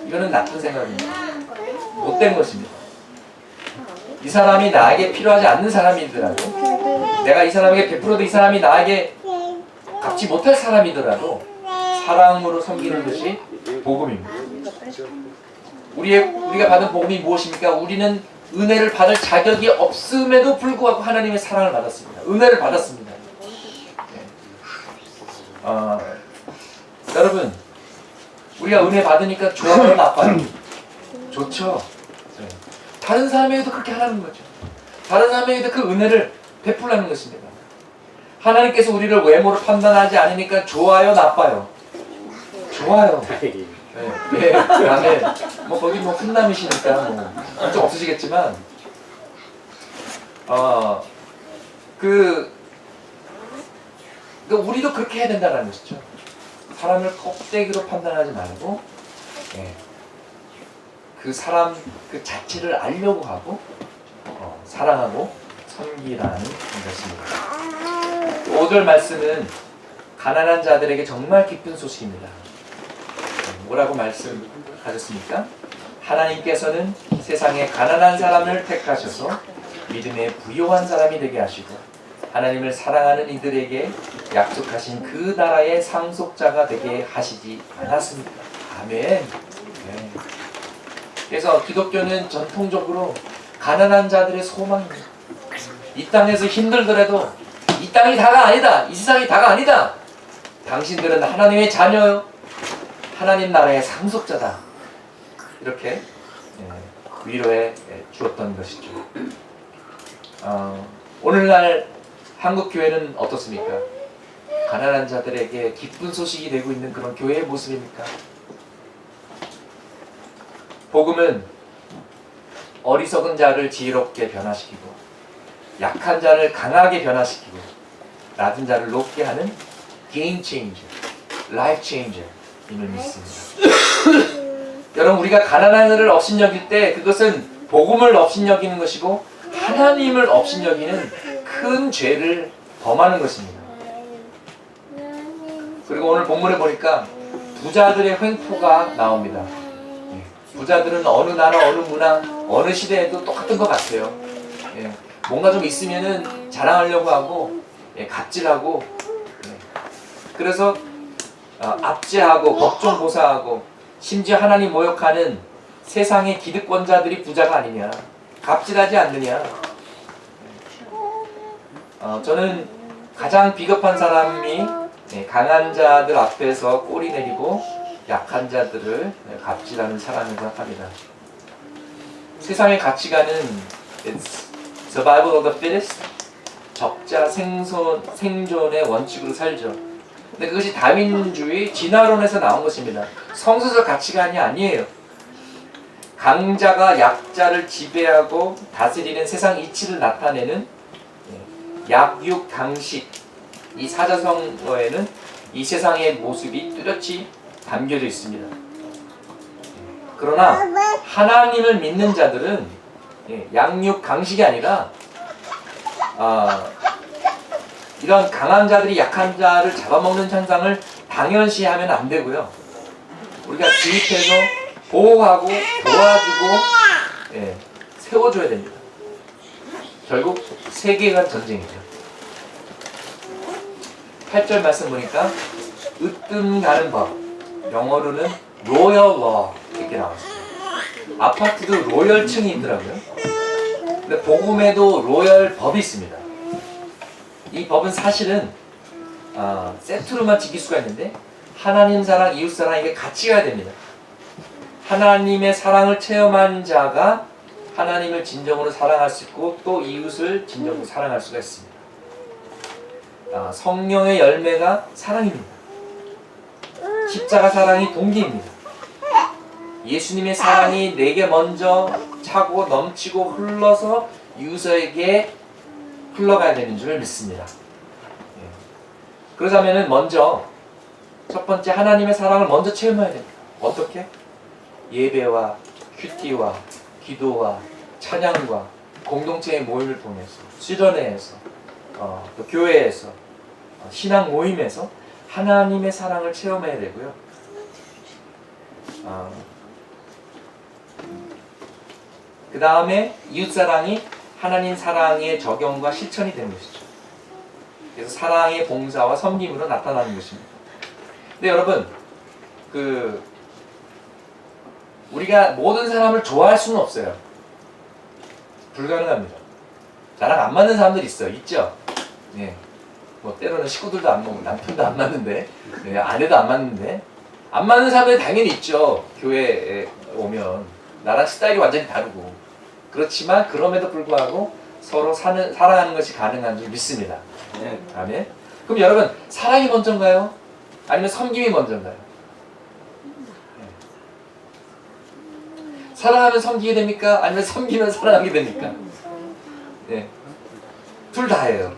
이거는 나쁜 생각입니다. 못된 것입니다. 이 사람이 나에게 필요하지 않는 사람이더라도, 내가 이 사람에게 베풀어도 이 사람이 나에게 갚지 못할 사람이더라도 사랑으로 섬기는 것이 복음입니다. 우리가 받은 복음이 무엇입니까? 우리는 은혜를 받을 자격이 없음에도 불구하고 하나님의 사랑을 받았습니다. 은혜를 받았습니다. 여러분, 우리가 은혜 받으니까 좋아요, 나빠요? 좋죠. 다른 사람에게도 그렇게 하라는 거죠. 다른 사람에게도 그 은혜를 베풀라는 것입니다. 하나님께서 우리를 외모로 판단하지 않으니까 좋아요, 나빠요? 좋아요. 다음에 거기 훈남이시니까 좀 없으시겠지만 우리도 그렇게 해야 된다는 것이죠. 사람을 껍데기로 판단하지 말고 그 사람 그 자체를 알려고 하고 사랑하고 섬기라는 것입니다. 5절 말씀은 가난한 자들에게 정말 기쁜 소식입니다. 뭐라고 말씀하셨습니까? 하나님께서는 세상에 가난한 사람을 택하셔서 믿음에 부요한 사람이 되게 하시고 하나님을 사랑하는 이들에게 약속하신 그 나라의 상속자가 되게 하시지 않았습니까? 아멘. 그래서 기독교는 전통적으로 가난한 자들의 소망입니다. 이 땅에서 힘들더라도 이 땅이 다가 아니다. 이 세상이 다가 아니다. 당신들은 하나님의 자녀요. 하나님 나라의 상속자다. 이렇게 위로해 주었던 것이죠. 오늘날 한국 교회는 어떻습니까? 가난한 자들에게 기쁜 소식이 되고 있는 그런 교회의 모습입니까? 복음은 어리석은 자를 지혜롭게 변화시키고 약한 자를 강하게 변화시키고 낮은 자를 높게 하는 game changer, life changer 임을 믿습니다. 여러분, 우리가 가난한 자를 업신여길 때 그것은 복음을 업신여기는 것이고 하나님을 업신여기는 큰 죄를 범하는 것입니다. 그리고 오늘 본문에 보니까 부자들의 횡포가 나옵니다. 예. 부자들은 어느 나라, 어느 문화, 어느 시대에도 똑같은 것 같아요. 예. 뭔가 좀 있으면은 자랑하려고 하고, 예, 갑질하고, 예. 그래서 압제하고 법정고사하고 심지어 하나님 모욕하는 세상의 기득권자들이 부자가 아니냐, 갑질하지 않느냐. 저는 가장 비겁한 사람이 강한 자들 앞에서 꼬리 내리고 약한 자들을 갑질하는 사람이라고 생각합니다. 세상의 가치관은 It's survival of the fittest, 적자 생존의 원칙으로 살죠. 근데 그것이 다윈주의 진화론에서 나온 것입니다. 성서적 가치관이 아니에요. 강자가 약자를 지배하고 다스리는 세상 이치를 나타내는 약육강식, 이 사자성어에는 이 세상의 모습이 뚜렷이 담겨져 있습니다. 그러나 하나님을 믿는 자들은 양육강식이 아니라 이런 강한 자들이 약한 자를 잡아먹는 현상을 당연시하면 안 되고요. 우리가 주입해서 보호하고 도와주고 세워줘야 됩니다. 결국 세계관 전쟁이죠. 8절 말씀 보니까 으뜸 가는 법, 영어로는 로열 러 이렇게 나왔어요. 아파트도 로열층이 있더라고요. 근데 복음에도 로열 법이 있습니다. 이 법은 사실은 세트로만 지킬 수가 있는데 하나님 사랑, 이웃 사랑, 이게 같이 가야 됩니다. 하나님의 사랑을 체험한 자가 하나님을 진정으로 사랑할 수 있고 또 이웃을 진정으로 사랑할 수가 있습니다. 성령의 열매가 사랑입니다. 십자가 사랑이 동기입니다. 예수님의 사랑이 내게 먼저 차고 넘치고 흘러서 이웃에게 흘러가야 되는 줄 믿습니다. 그러자면은 먼저 첫 번째 하나님의 사랑을 먼저 체험해야 됩니다. 어떻게? 예배와 큐티와 기도와 찬양과 공동체의 모임을 통해서, 수련회에서, 또 교회에서, 신앙 모임에서 하나님의 사랑을 체험해야 되고요. 그 다음에 이웃사랑이 하나님 사랑의 적용과 실천이 되는 것이죠. 그래서 사랑의 봉사와 섬김으로 나타나는 것입니다. 근데 여러분, 우리가 모든 사람을 좋아할 수는 없어요. 불가능합니다. 나랑 안 맞는 사람들 있죠? 네. 뭐 때로는 식구들도 안 맞고 남편도 안 맞는데, 아내도 안 맞는데, 안 맞는 사람들이 당연히 있죠. 교회에 오면 나랑 스타일이 완전히 다르고. 그렇지만 그럼에도 불구하고 서로 사랑하는 것이 가능한 줄 믿습니다. 네. 아멘. 그럼 여러분, 사랑이 먼저인가요? 아니면 섬김이 먼저인가요? 네. 사랑하면 섬기게 됩니까? 아니면 섬기면 사랑하게 됩니까? 네. 둘 다예요.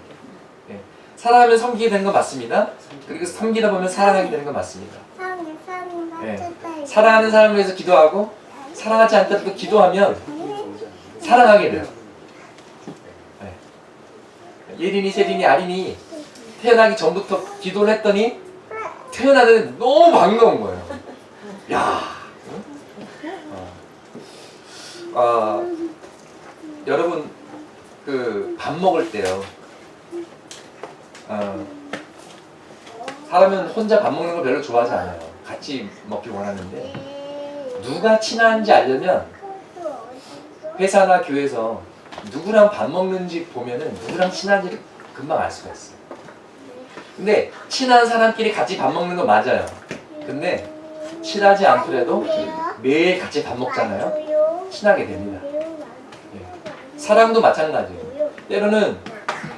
네. 사랑하면 섬기게 되는 건 맞습니다. 그리고 섬기다 보면 사랑하게 되는 건 맞습니다. 네. 사랑하는 사람을 위해서 기도하고 사랑하지 않더라도 기도하면 사랑하게 돼요. 네. 예린이, 세린이, 아린이 태어나기 전부터 기도를 했더니 태어나는데 너무 반가운 거예요. 야, 여러분 밥 먹을 때요. 사람은 혼자 밥 먹는 걸 별로 좋아하지 않아요. 같이 먹기 원하는데 누가 친한지 알려면 회사나 교회에서 누구랑 밥 먹는지 보면은 누구랑 친한지를 금방 알 수가 있어요. 근데 친한 사람끼리 같이 밥 먹는 건 맞아요. 근데 친하지 않더라도 매일 같이 밥 먹잖아요. 친하게 됩니다. 사랑도 마찬가지예요. 때로는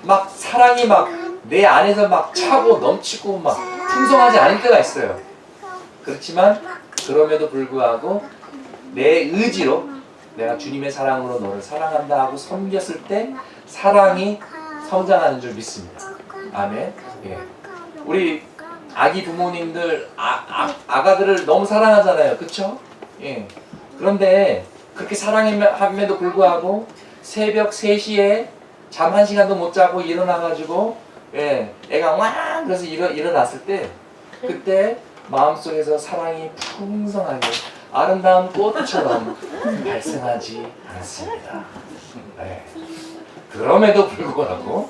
막 사랑이 막 내 안에서 막 차고 넘치고 막 풍성하지 않을 때가 있어요. 그렇지만 그럼에도 불구하고 내 의지로 내가 주님의 사랑으로 너를 사랑한다 하고 섬겼을 때 사랑이 성장하는 줄 믿습니다. 아멘. 예. 우리 아기 부모님들 아가들을 너무 사랑하잖아요. 그쵸? 예. 그런데 그렇게 사랑함에도 불구하고 새벽 3시에 잠 1시간도 못 자고 일어나가지고 애가 와 그래서 일어났을 때 그때 마음속에서 사랑이 풍성하게 아름다운 꽃처럼 발생하지 않습니다. 네. 그럼에도 불구하고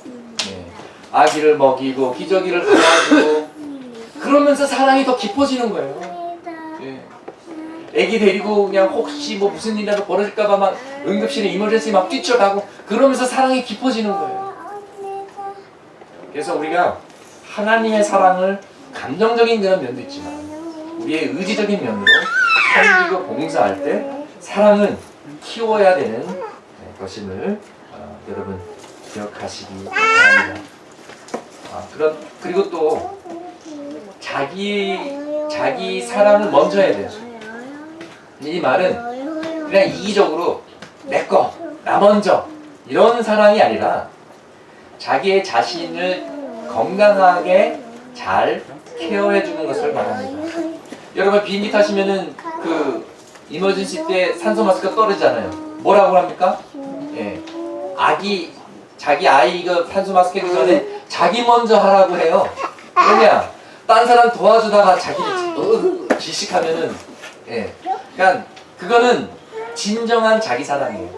아기를 먹이고 기저귀를 갈아주고 그러면서 사랑이 더 깊어지는 거예요. 애기 데리고 그냥 혹시 뭐 무슨 일이라도 벌어질까봐 막 응급실에 이머전시 막 뛰쳐가고 그러면서 사랑이 깊어지는 거예요. 그래서 우리가 하나님의 사랑을 감정적인 그런 면도 있지만 우리의 의지적인 면으로 섬기고 봉사할 때 사랑은 키워야 되는 것임을 여러분 기억하시기 바랍니다. 그리고 또 자기 사랑을 먼저 해야 돼요. 이 말은 그냥 이기적으로 내 거, 나 먼저 이런 사랑이 아니라 자기의 자신을 건강하게 잘 케어해 주는 것을 말합니다. 여러분 비행기 타시면은 그 이머전시 때 산소 마스크가 떨어지잖아요. 뭐라고 합니까? 자기 아이 이거 산소 마스크 하기 전에 자기 먼저 하라고 해요. 왜냐? 딴 사람 도와주다가 자기를 질식하면은 그러니까 그거는 진정한 자기 사랑이에요.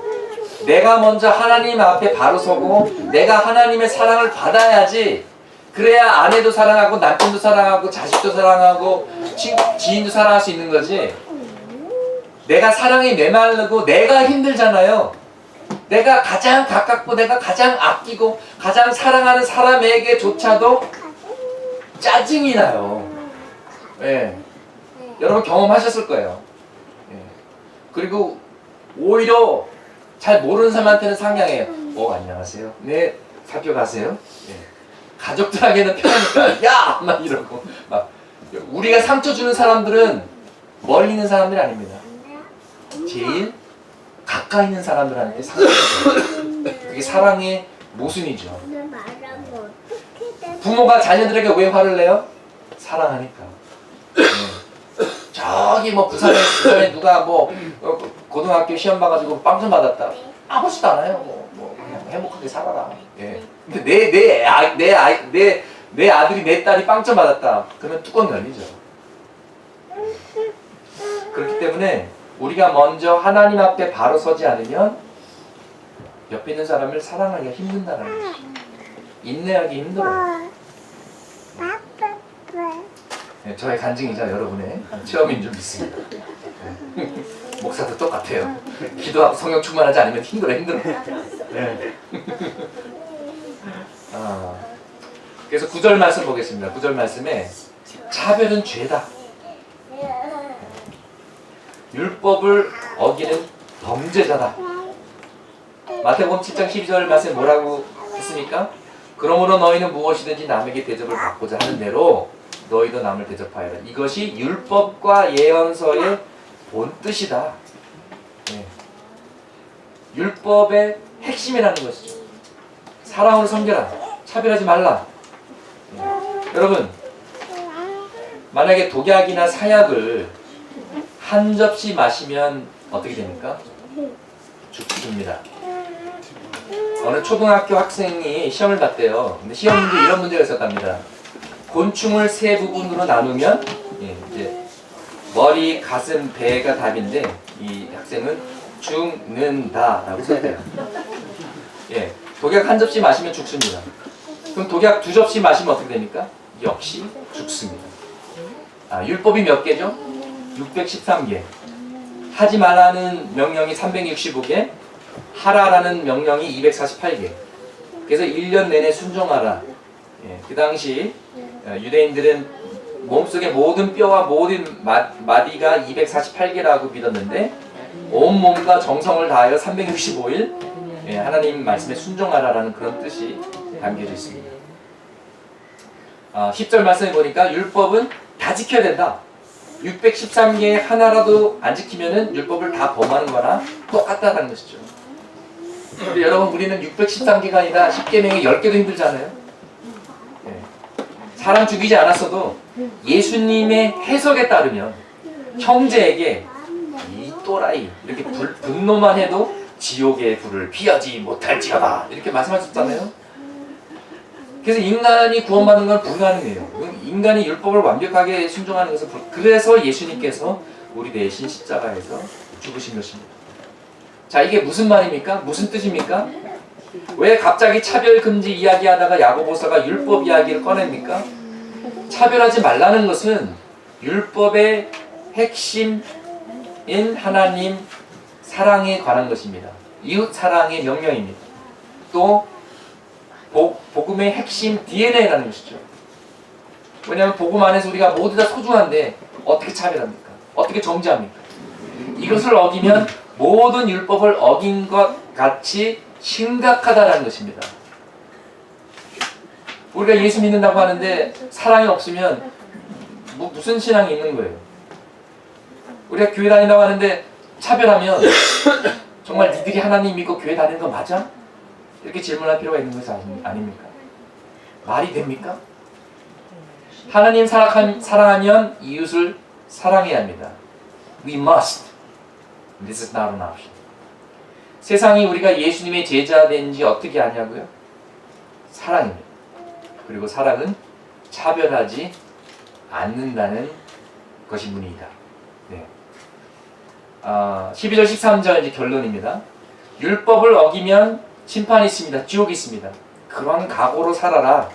내가 먼저 하나님 앞에 바로 서고 내가 하나님의 사랑을 받아야지 그래야 아내도 사랑하고 남편도 사랑하고 자식도 사랑하고 지인도 사랑할 수 있는 거지. 내가 사랑에 메마르고 내가 힘들잖아요. 내가 가장 가깝고 내가 가장 아끼고 가장 사랑하는 사람에게조차도 짜증이 나요. 여러분 경험하셨을 거예요. 그리고 오히려 잘 모르는 사람한테는 상냥해요. 안녕하세요. 네, 살펴가세요. 가족들에게는 편하니까 야! 막 이러고 막 우리가 상처 주는 사람들은 멀리 있는 사람들이 아닙니다. 제일 가까이 있는 사람들한테 상처 줘요. 그게 사랑의 모순이죠. 부모가 자녀들에게 왜 화를 내요? 사랑하니까. 저기 뭐 부산에 누가 뭐 고등학교 시험 봐가지고 빵 좀 받았다. 아무렇지도 않아요. 뭐 그냥 행복하게 살아라. 근데 내 아들이 내 딸이 빵 좀 받았다. 그러면 뚜껑 열리죠. 그렇기 때문에 우리가 먼저 하나님 앞에 바로 서지 않으면 옆에 있는 사람을 사랑하기가 힘든다는 거죠. 인내하기 힘들어요. 저의 간증이자 여러분의 체험인 줄 믿습니다. 목사도 똑같아요. 기도하고 성령 충만하지 않으면 힘들어. 그래서 9절 말씀 보겠습니다. 9절 말씀에 차별은 죄다. 율법을 어기는 범죄자다. 마태복음 7장 12절 말씀에 뭐라고 했습니까? 그러므로 너희는 무엇이든지 남에게 대접을 받고자 하는 대로 너희도 남을 대접하여라. 이것이 율법과 예언서의 본뜻이다. 율법의 핵심이라는 것이죠. 사랑으로 섬겨라. 차별하지 말라. 여러분, 만약에 독약이나 사약을 한 접시 마시면 어떻게 됩니까? 죽습니다. 어느 초등학교 학생이 시험을 봤대요. 근데 시험 문제 이런 문제가 있었답니다. 곤충을 세 부분으로 나누면 이제 머리, 가슴, 배가 답인데 이 학생은 죽는다라고 썼대요. 독약 한 접시 마시면 죽습니다. 그럼 독약 두 접시 마시면 어떻게 됩니까? 역시 죽습니다. 율법이 몇 개죠? 613개. 하지 말라는 명령이 365개, 하라라는 명령이 248개. 그래서 1년 내내 순종하라. 그 당시 유대인들은 몸속의 모든 뼈와 모든 마디가 248개라고 믿었는데 온 몸과 정성을 다하여 365일 하나님 말씀에 순종하라라는 그런 뜻이 담겨져 있습니다. 10절 말씀에 보니까 율법은 다 지켜야 된다. 613개 하나라도 안 지키면은 율법을 다 범하는 거나 똑같다는 것이죠. 근데 여러분 우리는 613개가 아니라 10계명이 10개도 힘들잖아요. 사람 죽이지 않았어도 예수님의 해석에 따르면 형제에게 이 또라이 이렇게 분노만 해도 지옥의 불을 피하지 못할지어다 이렇게 말씀하셨잖아요. 그래서 인간이 구원받는 건 불가능해요. 인간이 율법을 완벽하게 순종하는 것은 그래서 예수님께서 우리 대신 십자가에서 죽으신 것입니다. 자, 이게 무슨 말입니까? 무슨 뜻입니까? 왜 갑자기 차별 금지 이야기하다가 야고보서가 율법 이야기를 꺼냅니까? 차별하지 말라는 것은 율법의 핵심인 하나님 사랑에 관한 것입니다. 이웃 사랑의 명령입니다. 또 복음의 핵심 DNA라는 것이죠. 왜냐하면 복음 안에서 우리가 모두 다 소중한데 어떻게 차별합니까? 어떻게 정죄합니까? 이것을 어기면 모든 율법을 어긴 것 같이 심각하다는 것입니다. 우리가 예수 믿는다고 하는데 사랑이 없으면 무슨 신앙이 있는 거예요? 우리가 교회 다닌다고 하는데 차별하면 정말 니들이 하나님 믿고 교회 다니는 거 맞아? 이렇게 질문할 필요가 있는 것이 아닙니까? 말이 됩니까? 하나님 사랑하면 이웃을 사랑해야 합니다. We must. This is not an option. 세상이 우리가 예수님의 제자 된지 어떻게 아냐고요? 사랑입니다. 그리고 사랑은 차별하지 않는다는 것이 문의이다. 네. 12절 13절 이제 결론입니다. 율법을 어기면 심판이 있습니다. 지옥이 있습니다. 그런 각오로 살아라.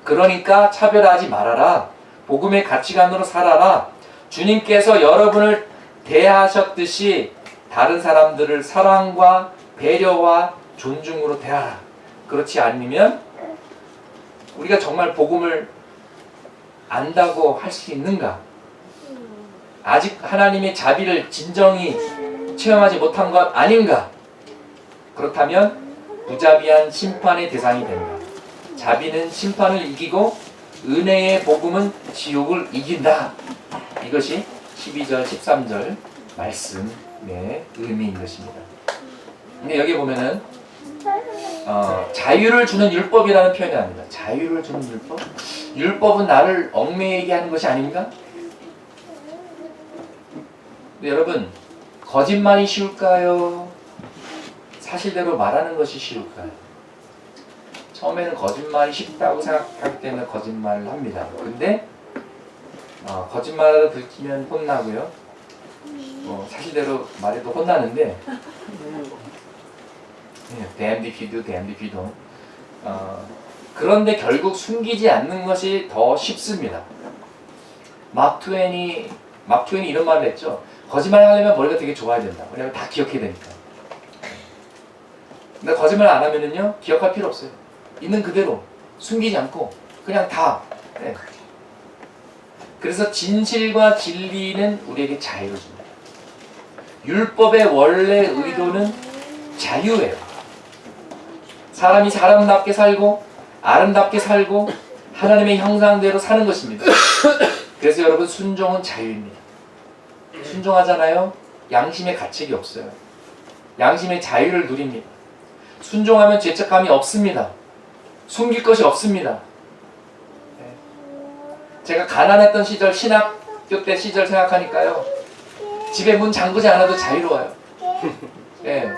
그러니까 차별하지 말아라. 복음의 가치관으로 살아라. 주님께서 여러분을 대하셨듯이 다른 사람들을 사랑과 배려와 존중으로 대하라. 그렇지 않으면 우리가 정말 복음을 안다고 할 수 있는가? 아직 하나님의 자비를 진정히 체험하지 못한 것 아닌가? 그렇다면 무자비한 심판의 대상이 된다. 자비는 심판을 이기고 은혜의 복음은 지옥을 이긴다. 이것이 12절 13절 말씀의 의미인 것입니다. 근데 여기 보면은 자유를 주는 율법이라는 표현이 나옵니다. 자유를 주는 율법? 율법은 나를 얽매이게 하는 것이 아닌가? 여러분, 거짓말이 쉬울까요? 사실대로 말하는 것이 쉬울까요? 처음에는 거짓말이 쉽다고 생각하기 때문에 거짓말을 합니다. 근데 거짓말을 들키면 혼나고요. 사실대로 말해도 혼나는데 damned if you do, damned if you don't. 그런데 결국 숨기지 않는 것이 더 쉽습니다. 마크 트웨인이 이런 말을 했죠. 거짓말 하려면 머리가 되게 좋아야 된다. 왜냐면 다 기억해야 되니까. 근데 거짓말 안 하면은요, 기억할 필요 없어요. 있는 그대로 숨기지 않고 그냥 다. 네. 그래서 진실과 진리는 우리에게 자유를 줍니다. 율법의 원래 의도는 자유예요. 사람이 사람답게 살고 아름답게 살고 하나님의 형상대로 사는 것입니다. 그래서 여러분, 순종은 자유입니다. 순종하잖아요. 양심의 가책이 없어요. 양심의 자유를 누립니다. 순종하면 죄책감이 없습니다. 숨길 것이 없습니다. 제가 가난했던 시절, 신학교 때 시절 생각하니까요, 집에 문 잠그지 않아도 자유로워요. 예.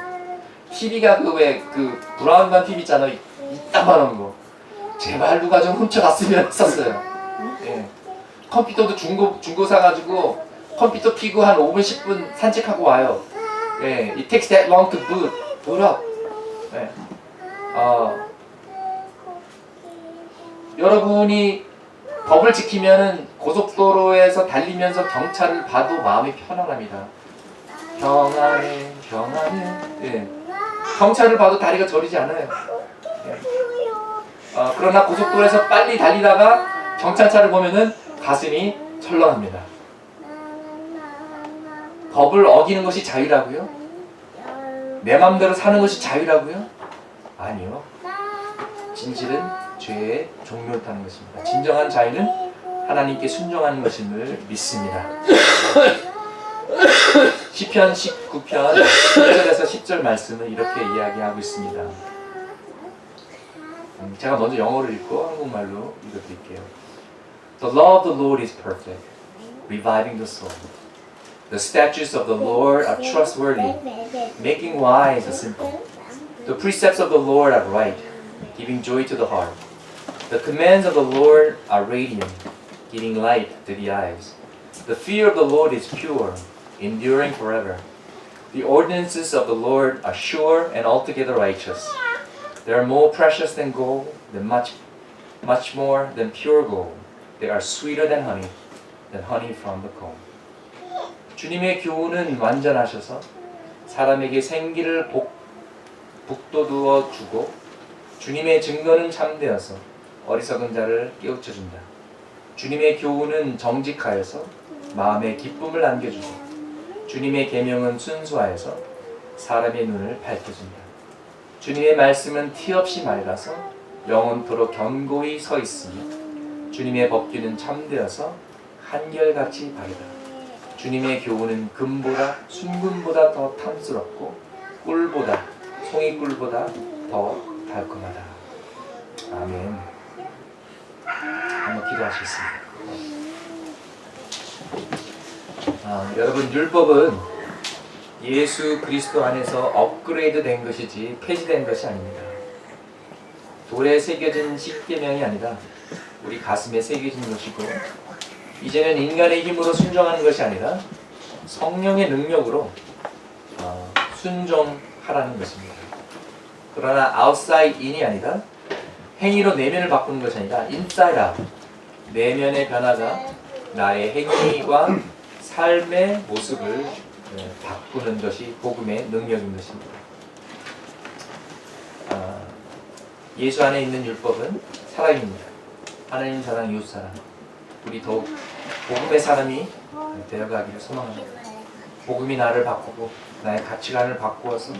TV가 그 브라운관 TV 있잖아요. 이따만한 거. 제발 누가 좀 훔쳐갔으면 했었어요. 예. 컴퓨터도 중고 사가지고 컴퓨터 켜고 한 5분 10분 산책하고 와요. 예. It takes that long to boot up. 예. 여러분이 법을 지키면은 고속도로에서 달리면서 경찰을 봐도 마음이 편안합니다. 평안해. 예. 경찰을 봐도 다리가 저리지 않아요. 예. 그러나 고속도로에서 빨리 달리다가 경찰차를 보면은 가슴이 철렁합니다. 법을 어기는 것이 자유라고요? 내 마음대로 사는 것이 자유라고요? 아니요. 진실은 죄의 종묘타는 것입니다. 진정한 자유는 하나님께 순종하는 것임을 믿습니다. 시편 19편 1절에서 10절 말씀을 이렇게 이야기하고 있습니다. 제가 먼저 영어를 읽고 한국말로 읽어드릴게요. The law of the Lord is perfect, reviving the soul. The statutes of the Lord are trustworthy, making wise the simple. The precepts of the Lord are right, giving joy to the heart. The commands of the Lord are radiant, giving light to the eyes. The fear of the Lord is pure, enduring forever. The ordinances of the Lord are sure and altogether righteous. They are more precious than gold, much more than pure gold. They are sweeter than honey from the comb. 주님의 교훈은 완전하셔서 사람에게 생기를 북돋워 주고 주님의 증거는 참되어서 어리석은 자를 깨우쳐 준다. 주님의 교훈은 정직하여서 마음에 기쁨을 안겨주고 주님의 계명은 순수하여서 사람의 눈을 밝혀준다. 주님의 말씀은 티없이 맑아서 영원토록 견고히 서 있으며 주님의 법규는 참되어서 한결같이 바르다. 주님의 교훈은 금보다 순금보다 더 탐스럽고 꿀보다 송이꿀보다 더 달콤하다. 아멘. 한번 기도하시겠습니다. 여러분, 율법은 예수 그리스도 안에서 업그레이드 된 것이지 폐지된 것이 아닙니다. 돌에 새겨진 십계명이 아니라 우리 가슴에 새겨진 것이고, 이제는 인간의 힘으로 순종하는 것이 아니라 성령의 능력으로 순종하라는 것입니다. 그러나 outside in이 아니라 행위로 내면을 바꾸는 것이 아니라 inside out, 내면의 변화가 나의 행위와 삶의 모습을 바꾸는 것이 복음의 능력인 것입니다. 예수 안에 있는 율법은 사랑입니다. 하나님 사랑, 이웃 사랑. 우리 더욱 복음의 사람이 되어가기를 소망합니다. 복음이 나를 바꾸고 나의 가치관을 바꾸어서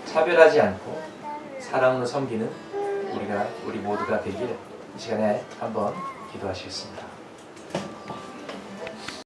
차별하지 않고 사랑으로 섬기는 우리 모두가 되길 이 시간에 한번 기도하시겠습니다.